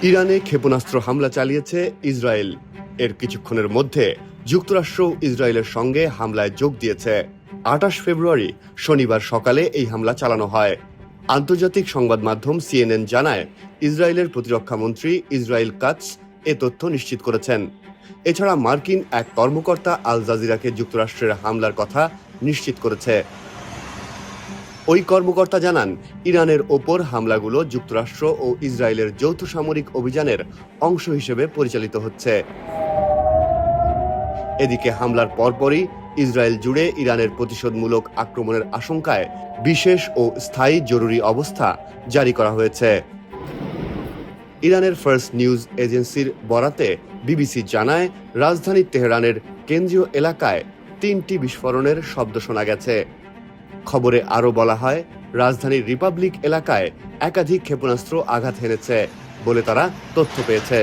ইরানে ক্ষেপণাস্ত্র হামলা চালিয়েছে ইসরায়েল। এর কিছুক্ষণের মধ্যে যুক্তরাষ্ট্র ইসরায়েলের সঙ্গে হামলায় যোগ দিয়েছে। ২৮ ফেব্রুয়ারি শনিবার সকালে এই হামলা চালানো হয়। আন্তর্জাতিক সংবাদ মাধ্যম সিএনএন জানায়, ইসরায়েলের প্রতিরক্ষামন্ত্রী ইসরায়েল কাটস এ তথ্য নিশ্চিত করেছেন। এছাড়া মার্কিন এক কর্মকর্তা আল জাজিরাকে যুক্তরাষ্ট্রের হামলার কথা নিশ্চিত করেছে। ওই কর্মকর্তা জানান, ইরানের ওপর হামলাগুলো যুক্তরাষ্ট্র ও ইসরায়েলের যৌথ সামরিক অভিযানের অংশ হিসেবে পরিচালিত হচ্ছে। এদিকে হামলার পরপরই ইসরায়েল জুড়ে ইরানের প্রতিশোধমূলক আক্রমণের আশঙ্কায় বিশেষ ও স্থায়ী জরুরি অবস্থা জারি করা হয়েছে। ইরানের ফার্স্ট নিউজ এজেন্সির বরাতে বিবিসি জানায়, রাজধানী তেহরানের কেন্দ্রীয় এলাকায় ৩টি বিস্ফোরণের শব্দ শোনা গেছে। খবরে আরও বলা হয়, রাজধানীর রিপাবলিক এলাকায় একাধিক ক্ষেপণাস্ত্র আঘাত হেনেছে বলে তারা তথ্য পেয়েছে।